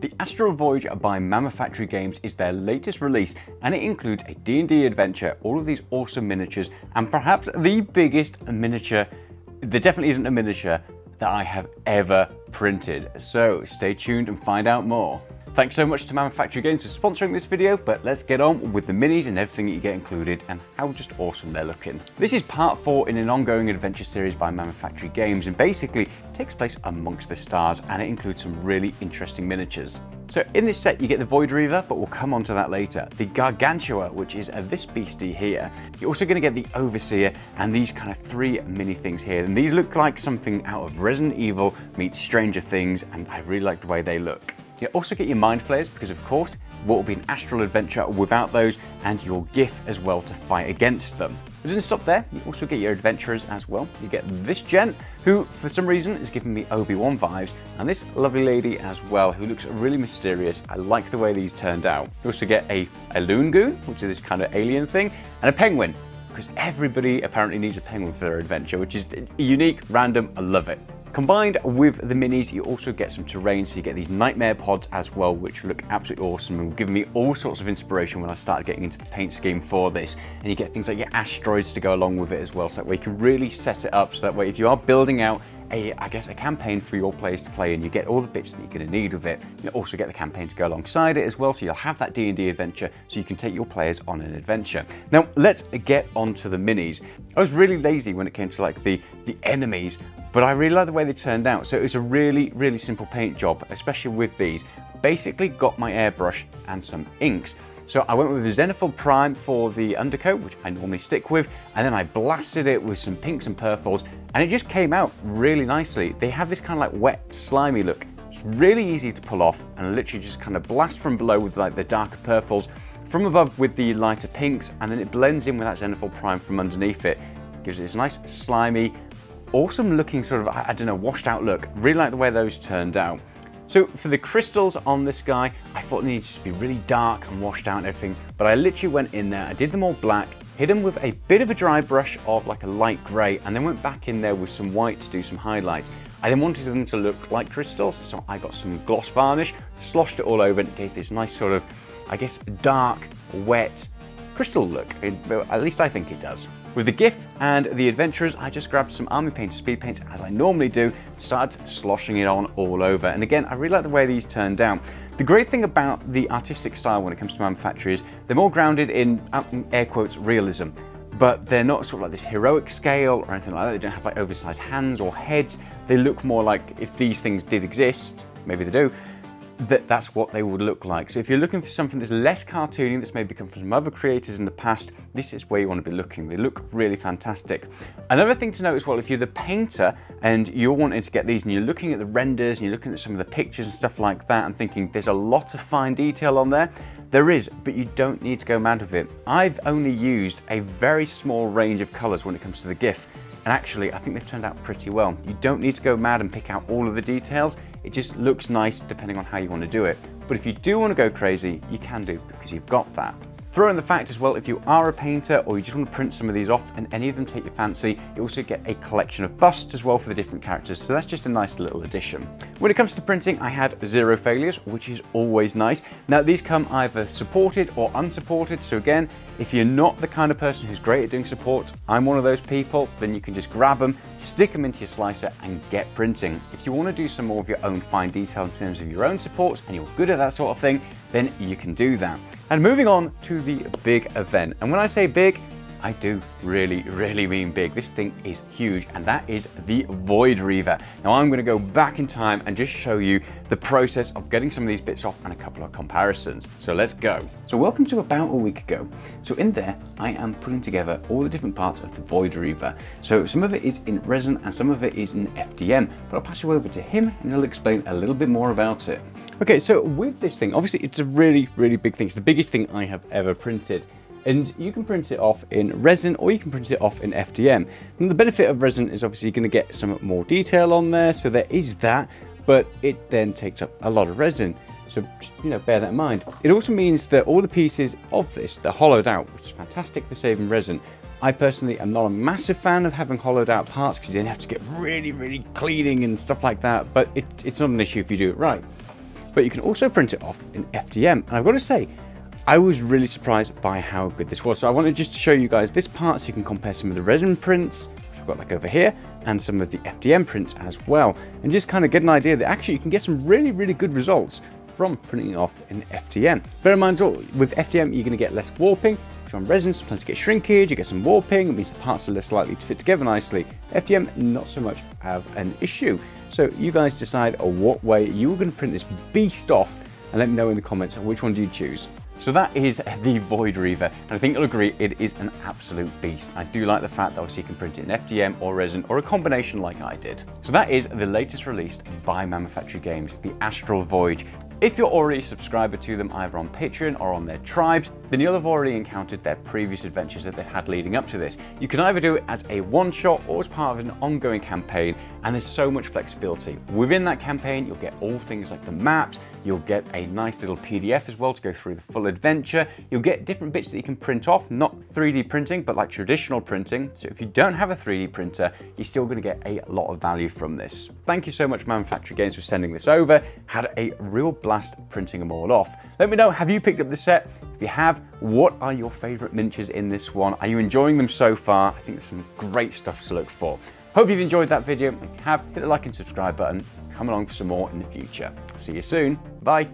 The Astral Voyage by Mammoth Factory Games is their latest release, and it includes a D&D adventure, all of these awesome miniatures, and perhaps the biggest miniature, there definitely isn't a miniature, that I have ever printed. So stay tuned and find out more. Thanks so much to Mammoth Factory Games for sponsoring this video, but let's get on with the minis and everything that you get included and how just awesome they're looking. This is part 4 in an ongoing adventure series by Mammoth Factory Games, and basically takes place amongst the stars, and it includes some really interesting miniatures. So in this set you get the Void Reaver, but we'll come on to that later. The Gargantua, which is this beastie here. You're also going to get the Overseer and these kind of 3 mini things here. And these look like something out of Resident Evil meets Stranger Things, and I really like the way they look. You also get your Mind Flayers, because of course, what will be an Astral adventure without those, and your GIF as well to fight against them. It doesn't stop there, you also get your Adventurers as well. You get this gent, who for some reason is giving me Obi-Wan vibes, and this lovely lady as well, who looks really mysterious. I like the way these turned out. You also get a Loon Goon, which is this kind of alien thing, and a Penguin, because everybody apparently needs a penguin for their adventure, which is unique, random, I love it. Combined with the minis, you also get some terrain, so you get these nightmare pods as well, which look absolutely awesome and will give me all sorts of inspiration when I started getting into the paint scheme for this. And you get things like your asteroids to go along with it as well, so that way you can really set it up, so that way if you are building out a campaign for your players to play, and you get all the bits that you're going to need with it. You also get the campaign to go alongside it as well, so you'll have that D&D adventure, so you can take your players on an adventure. Now let's get on to the minis. I was really lazy when it came to like the enemies, but I really like the way they turned out. So it was a really simple paint job, especially with these. Basically got my airbrush and some inks. So I went with a Xenophil Prime for the undercoat, which I normally stick with, and then I blasted it with some pinks and purples, and it just came out really nicely. They have this kind of like wet, slimy look. It's really easy to pull off, and literally just kind of blast from below with like the darker purples, from above with the lighter pinks, and then it blends in with that Xenophil Prime from underneath it. Gives it this nice, slimy, awesome looking sort of, I don't know, washed out look. Really like the way those turned out. So for the crystals on this guy, I thought they needed to be really dark and washed out and everything, but I literally went in there, I did them all black, hit them with a bit of a dry brush of like a light grey, and then went back in there with some white to do some highlights. I then wanted them to look like crystals, so I got some gloss varnish, sloshed it all over, and it gave this nice sort of, I guess, dark, wet crystal look. At least I think it does. With the GIF and the Adventurers, I just grabbed some Army Paint speed paints, as I normally do, and started sloshing it on all over. And again, I really like the way these turned out. The great thing about the artistic style when it comes to Mammoth Factory is they're more grounded in, air quotes, realism. But they're not sort of like this heroic scale or anything like that. They don't have like oversized hands or heads. They look more like if these things did exist, maybe they do, that's what they would look like. So if you're looking for something that's less cartoony, that's maybe come from some other creators in the past, this is where you want to be looking. They look really fantastic. Another thing to note as well, if you're the painter and you're wanting to get these and you're looking at the renders and you're looking at some of the pictures and stuff like that and thinking there's a lot of fine detail on there, there is, but you don't need to go mad with it. I've only used a very small range of colors when it comes to the GIF. And actually, I think they've turned out pretty well. You don't need to go mad and pick out all of the details. It just looks nice depending on how you want to do it. But if you do want to go crazy, you can do, because you've got that. Throw in the fact as well, if you are a painter or you just want to print some of these off and any of them take your fancy, you also get a collection of busts as well for the different characters. So that's just a nice little addition. When it comes to printing, I had 0 failures, which is always nice. Now these come either supported or unsupported. So again, if you're not the kind of person who's great at doing supports, I'm one of those people, then you can just grab them, stick them into your slicer and get printing. If you want to do some more of your own fine detail in terms of your own supports and you're good at that sort of thing, then you can do that. And moving on to the big event. And when I say big, I do really mean big. This thing is huge, and that is the Void Reaver. Now I'm gonna go back in time and just show you the process of getting some of these bits off and a couple of comparisons. So let's go. So welcome to about a week ago. So in there, I am putting together all the different parts of the Void Reaver. So some of it is in resin and some of it is in FDM, but I'll pass you over to him and he'll explain a little bit more about it. Okay, so with this thing, obviously it's a really big thing. It's the biggest thing I have ever printed. And you can print it off in resin or you can print it off in FDM. And the benefit of resin is obviously you're going to get some more detail on there, so there is that, but it then takes up a lot of resin. So just, bear that in mind. It also means that all the pieces of this, they're hollowed out, which is fantastic for saving resin. I personally am not a massive fan of having hollowed out parts because you then have to get really cleaning and stuff like that, but it's not an issue if you do it right. but you can also print it off in FDM. And I've got to say, I was really surprised by how good this was. So I wanted just to show you guys this part so you can compare some of the resin prints, which I've got like over here, and some of the FDM prints as well, and just kind of get an idea that actually you can get some really, really good results from printing off in FDM. Bear in mind, so with FDM, you're going to get less warping. On resin, sometimes you get shrinkage, you get some warping, it means the parts are less likely to fit together nicely. FDM, not so much have an issue. So you guys decide what way you're going to print this beast off, and let me know in the comments which one do you choose. So that is the Void Reaver, and I think you'll agree it is an absolute beast. I do like the fact that obviously you can print it in FDM or resin or a combination like I did. So that is the latest released by Manufactured Games, the Astral Voyage. If you're already a subscriber to them either on Patreon or on their tribes, then you'll have already encountered their previous adventures that they've had leading up to this. You can either do it as a one-shot or as part of an ongoing campaign, and there's so much flexibility. Within that campaign, you'll get all things like the maps, you'll get a nice little PDF as well to go through the full adventure, you'll get different bits that you can print off, not 3D printing, but like traditional printing. So if you don't have a 3D printer, you're still gonna get a lot of value from this. Thank you so much, Manufactured Games, for sending this over. Had a real blast printing them all off. Let me know, have you picked up the set? If you have, what are your favorite miniatures in this one? Are you enjoying them so far? I think there's some great stuff to look for. Hope you've enjoyed that video. If you have, hit the like and subscribe button. Come along for some more in the future. See you soon. Bye.